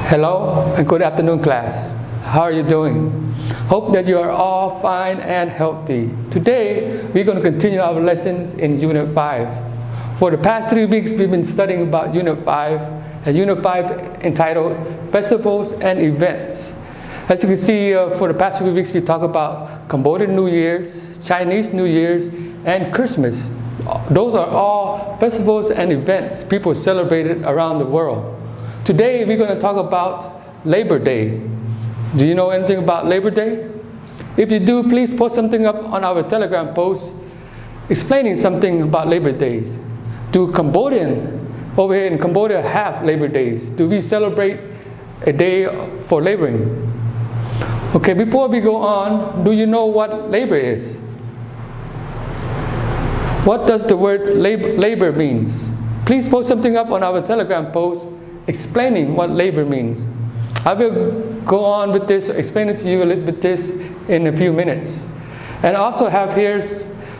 Hello and good afternoon, class. How are you doing? Hope that you are all fine and healthy. Today, we're going to continue our lessons in Unit 5. For the past 3 weeks, we've been studying about Unit 5, and Unit 5 entitled Festivals and Events. As you can see, for the past 3 weeks, we talked about Cambodian New Year's, Chinese New Year's, and Christmas. Those are all festivals and events people celebrated around the world. Today, we're going to talk about Labor Day. Do you know anything about Labor Day? If you do, please post something up on our Telegram post explaining something about Labor Days. Do Cambodian, over here in Cambodia, have Labor Days? Do we celebrate a day for laboring? Okay, before we go on, do you know what labor is? What does the word labor means? Please post something up on our Telegram post explaining what labor means. I will go on with this, explain it to you a little bit this in a few minutes. And I also have here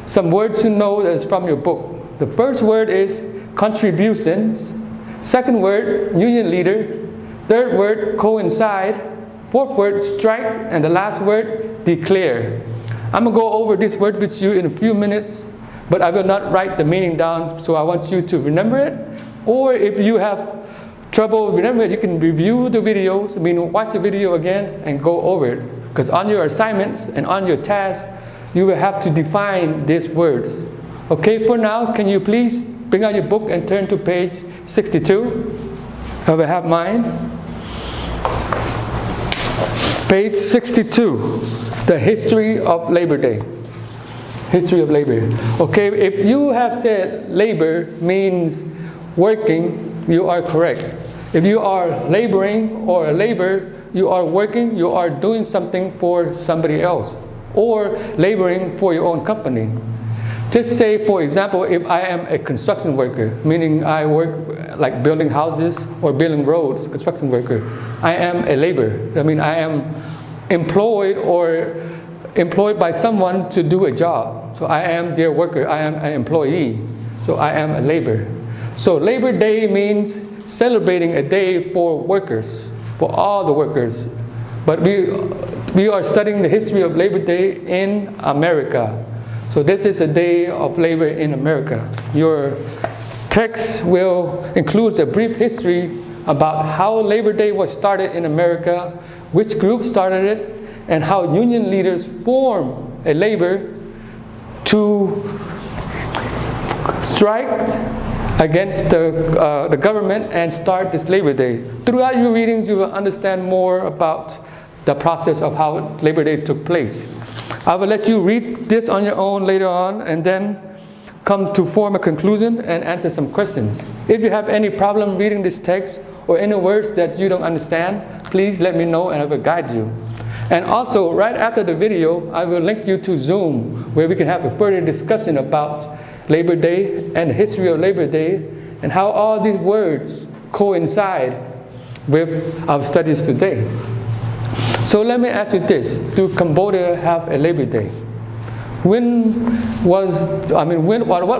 some words to know that's from your book. The first word is contributions. Second word, union leader. Third word, coincide. Fourth word, strike. And the last word, declare. I'm going to go over this word with you in a few minutes, but I will not write the meaning down, so I want you to remember it. Or if you have trouble remember it, you can review the videos, watch the video again and go over it. Because on your assignments and on your tasks, you will have to define these words. Okay, for now, can you please bring out your book and turn to page 62? I will have mine. Page 62, the history of Labor Day. History of labor. Okay, if you have said labor means working, you are correct. If you are laboring or a labor, you are working, you are doing something for somebody else, or laboring for your own company. Just say, for example, if I am a construction worker, meaning I work like building houses or building roads, construction worker, I am a laborer. I am employed by someone to do a job. So I am their worker, I am an employee. So I am a laborer. So Labor Day means celebrating a day for workers, for all the workers. But we are studying the history of Labor Day in America. So this is a day of labor in America. Your text will include a brief history about how Labor Day was started in America, which group started it, and how union leaders formed a labor to strike against the government and start this Labor Day. Throughout your readings, you will understand more about the process of how Labor Day took place. I will let you read this on your own later on and then come to form a conclusion and answer some questions. If you have any problem reading this text or any words that you don't understand, please let me know and I will guide you. And also, right after the video, I will link you to Zoom where we can have a further discussion about Labor Day and the history of Labor Day and how all these words coincide with our studies today. So let me ask you this, do Cambodia have a Labor Day? What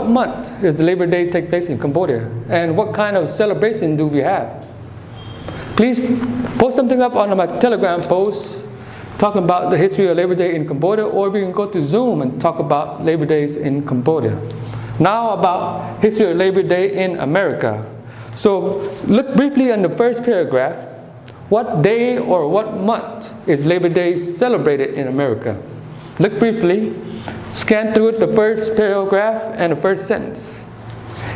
month does the Labor Day take place in Cambodia? And what kind of celebration do we have? Please post something up on my Telegram post talking about the history of Labor Day in Cambodia, or we can go to Zoom and talk about Labor Days in Cambodia. Now about history of Labor Day in America. So look briefly in the first paragraph. What day or what month is Labor Day celebrated in America? Look briefly, scan through the first paragraph and the first sentence.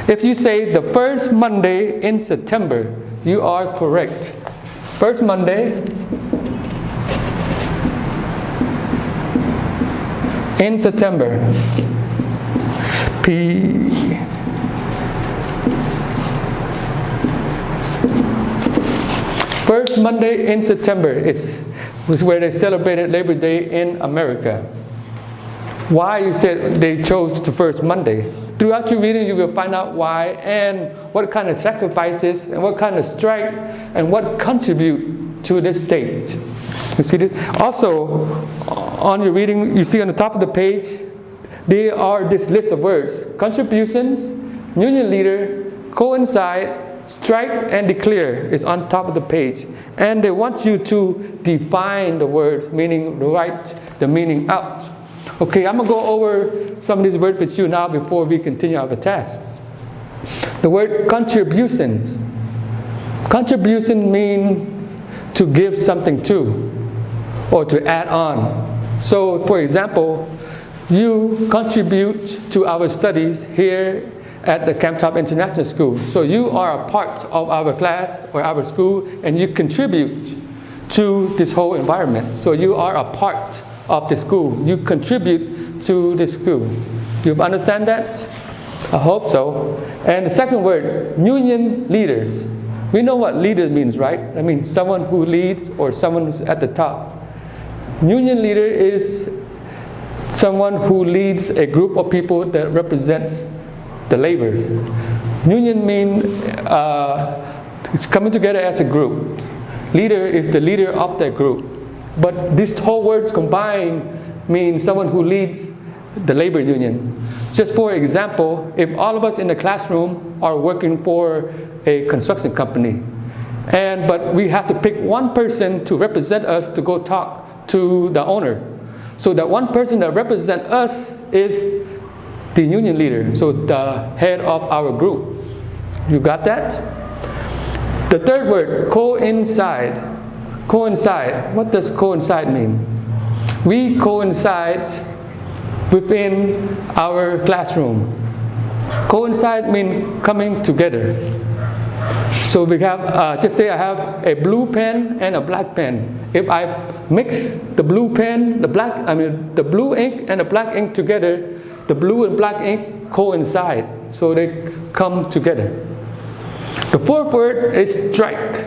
If you say the first Monday in September, you are correct. First Monday in September. First Monday in September was where they celebrated Labor Day in America. Why you said they chose the first Monday? Throughout your reading, you will find out why and what kind of sacrifices and what kind of strike and what contribute to this date. You see this? Also, on your reading, you see on the top of the page, there are this list of words: contributions, union leader, coincide, strike and declare is on top of the page. And they want you to define the words, meaning write the meaning out. Okay, I'm going to go over some of these words with you now before we continue our task. The word contributions. Contribution means to give something to or to add on. So, for example, you contribute to our studies here at the Camp Top International School. So you are a part of our class or our school, and you contribute to this whole environment. So you are a part of the school. You contribute to the school. You understand that? I hope so. And the second word, union leaders. We know what leader means, right? I mean, someone who leads or someone who's at the top. Union leader is someone who leads a group of people that represents the labor. Union means coming together as a group. Leader is the leader of that group. But these whole words combined mean someone who leads the labor union. Just for example, if all of us in the classroom are working for a construction company, but we have to pick one person to represent us to go talk to the owner. So that one person that represents us is the union leader, so the head of our group. You got that? The third word, coincide. Coincide. What does coincide mean? We coincide within our classroom. Coincide means coming together. So we have, just say I have a blue pen and a black pen. If I mix the blue pen, the blue ink and the black ink together, the blue and black ink coincide, so they come together. The fourth word is strike.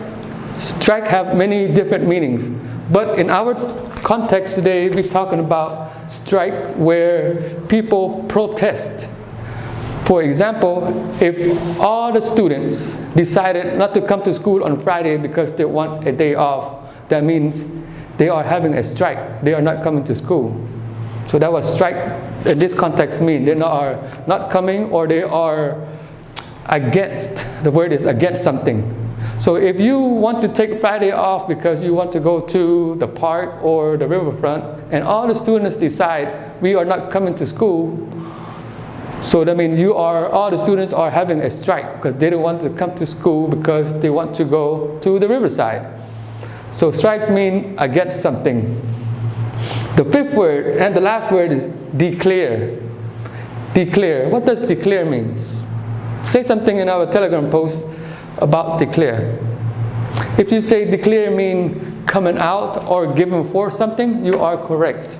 Strike have many different meanings, but in our context today, we're talking about strike where people protest. For example, if all the students decided not to come to school on Friday because they want a day off, that means they are having a strike. They are not coming to school. So that was strike in this context mean. They are not coming, or they are against. The word is against something. So if you want to take Friday off because you want to go to the park or the riverfront, and all the students decide we are not coming to school, so that means all the students are having a strike because they don't want to come to school because they want to go to the riverside. So strikes mean against something. The fifth word and the last word is declare. Declare. What does declare mean? Say something in our Telegram post about declare. If you say declare mean coming out or giving forth something, you are correct.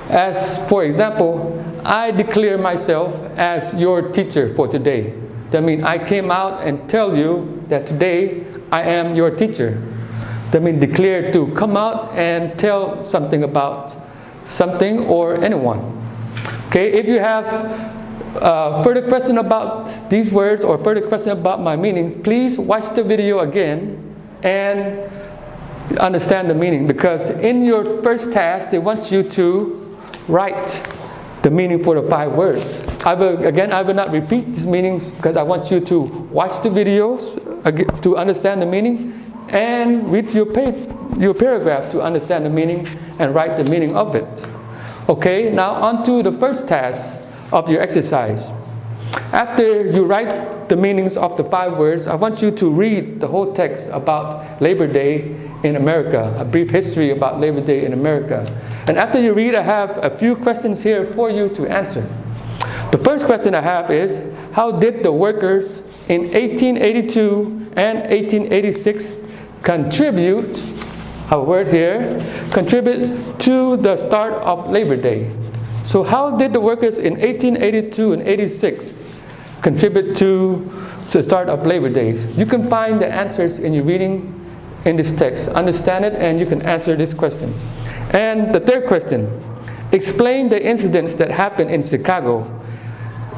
As for example, I declare myself as your teacher for today. That means I came out and tell you that today I am your teacher. That means declare, to come out and tell something about something or anyone. Okay, if you have further question about these words or further question about my meanings, please watch the video again and understand the meaning, because in your first task they want you to write the meaning for the 5 words. I will not repeat these meanings because I want you to watch the videos to understand the meaning and read your paragraph to understand the meaning and write the meaning of it. Okay, now on to the first task of your exercise. After you write the meanings of the 5 words, I want you to read the whole text about Labor Day in America, a brief history about Labor Day in America. And after you read, I have a few questions here for you to answer. The first question I have is, how did the workers in 1882 and 1886 contribute, a word here, contribute to the start of Labor Day? So how did the workers in 1882 and 86 contribute to the start of Labor Days? You can find the answers in your reading in this text. Understand it and you can answer this question. And the third question, explain the incidents that happened in Chicago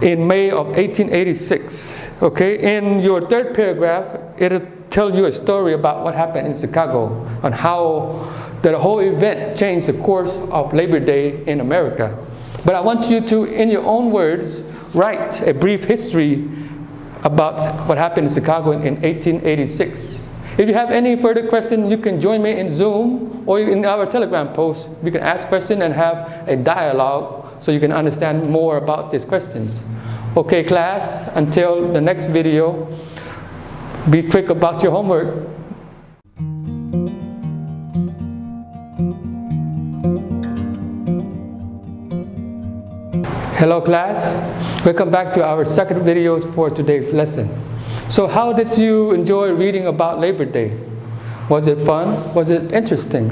in May of 1886. Okay, in your third paragraph, it'll tell you a story about what happened in Chicago and how the whole event changed the course of Labor Day in America. But I want you to, in your own words, write a brief history about what happened in Chicago in 1886. If you have any further questions, you can join me in Zoom or in our Telegram post. We can ask questions and have a dialogue so you can understand more about these questions. Okay, class, until the next video, be quick about your homework. Hello class, welcome back to our second video for today's lesson. So how did you enjoy reading about Labor Day? Was it fun? Was it interesting?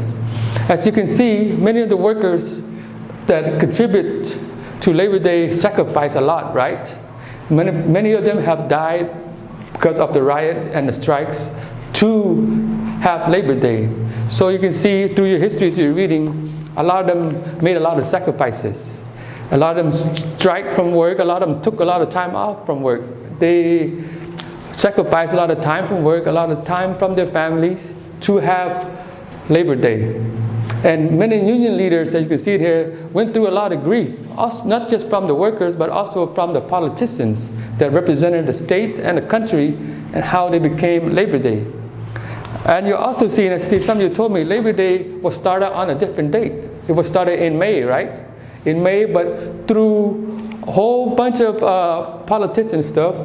As you can see, many of the workers that contribute to Labor Day sacrifice a lot, right? Many of them have died because of the riots and the strikes to have Labor Day. So you can see through your history, through your reading, a lot of them made a lot of sacrifices. A lot of them strike from work, a lot of them took a lot of time off from work. They sacrificed a lot of time from work, a lot of time from their families to have Labor Day. And many union leaders, as you can see it here, went through a lot of grief, also, not just from the workers, but also from the politicians that represented the state and the country and how they became Labor Day. And you're also seeing, some of you told me, Labor Day was started on a different date. It was started in May, right? In May, but through a whole bunch of politician stuff,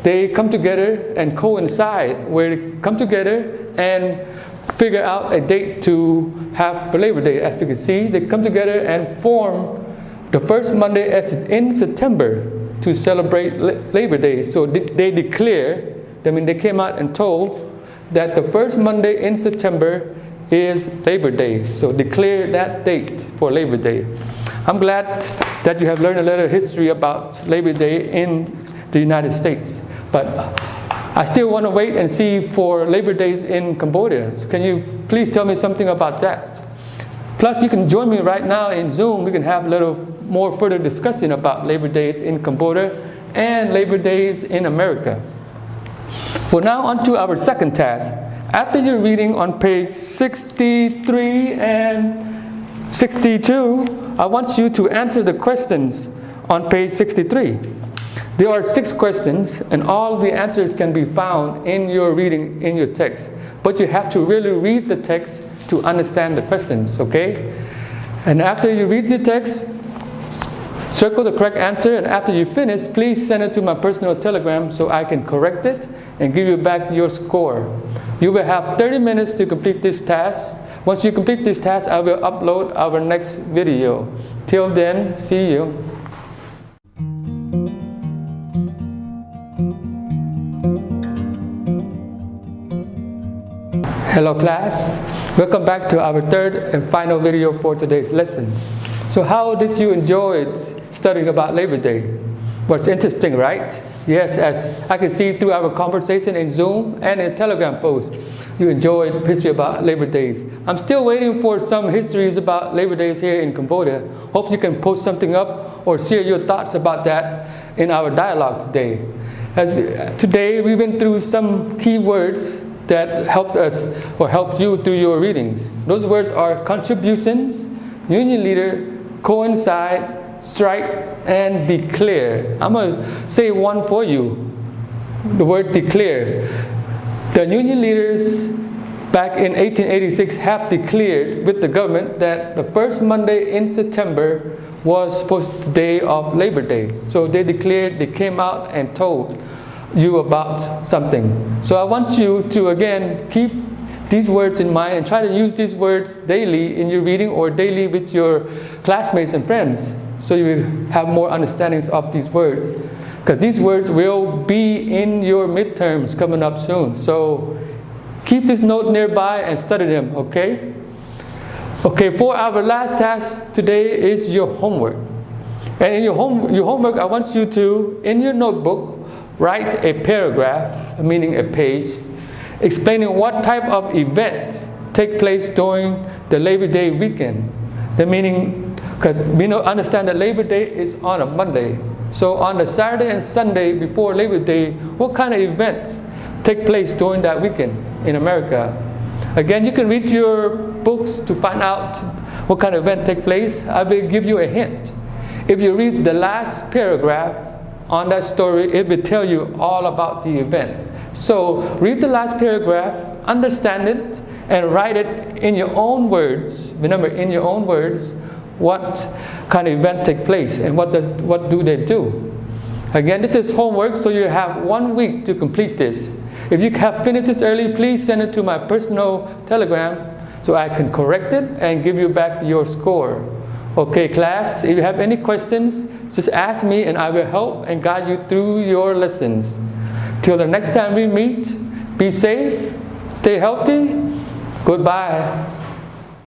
they come together and coincide, where they come together and figure out a date to have for Labor Day. As you can see, they come together and form the first Monday in September to celebrate Labor Day. So they declare, they came out and told that the first Monday in September is Labor Day. So declare that date for Labor Day. I'm glad that you have learned a little history about Labor Day in the United States. But I still want to wait and see for Labor Days in Cambodia. So can you please tell me something about that? Plus, you can join me right now in Zoom. We can have a little more further discussion about Labor Days in Cambodia and Labor Days in America. Well, now on to our second task. After you're reading on page 63 and 62, I want you to answer the questions on page 63. There are 6 questions, and all the answers can be found in your reading, in your text. But you have to really read the text to understand the questions, okay? And after you read the text, circle the correct answer, and after you finish, please send it to my personal Telegram so I can correct it and give you back your score. You will have 30 minutes to complete this task. Once you complete this task, I will upload our next video. Till then, see you. Hello class, welcome back to our third and final video for today's lesson. So how did you enjoy studying about Labor Day? Was interesting, right? Yes, as I can see through our conversation in Zoom and in Telegram post, you enjoyed history about Labor Days. I'm still waiting for some histories about Labor Days here in Cambodia. Hope you can post something up or share your thoughts about that in our dialogue today. Today we went through some key words that helped us or helped you through your readings. Those words are contributions, union leader, coincide, strike, and declare. I'm going to say one for you, the word declare. The union leaders back in 1886 have declared with the government that the first Monday in September was supposed to be the day of Labor Day. So they declared, they came out and told you about something. So I want you to again keep these words in mind and try to use these words daily in your reading or daily with your classmates and friends so you have more understandings of these words. Because these words will be in your midterms coming up soon. So keep this note nearby and study them, okay? Okay, for our last task today is your homework. And in your homework, I want you to, in your notebook, write a paragraph, meaning a page, explaining what type of events take place during the Labor Day weekend. The meaning, because we understand that Labor Day is on a Monday. So on the Saturday and Sunday before Labor Day, what kind of events take place during that weekend in America? Again, you can read your books to find out what kind of event take place. I will give you a hint. If you read the last paragraph on that story, it will tell you all about the event. So read the last paragraph, understand it, and write it in your own words. Remember, in your own words, what kind of event take place and what do they do. Again, this is homework, so you have 1 week to complete this. If you have finished this early, please send it to my personal Telegram so I can correct it and give you back your score. Okay, class, if you have any questions, just ask me and I will help and guide you through your lessons. Till the next time we meet, be safe, stay healthy, goodbye.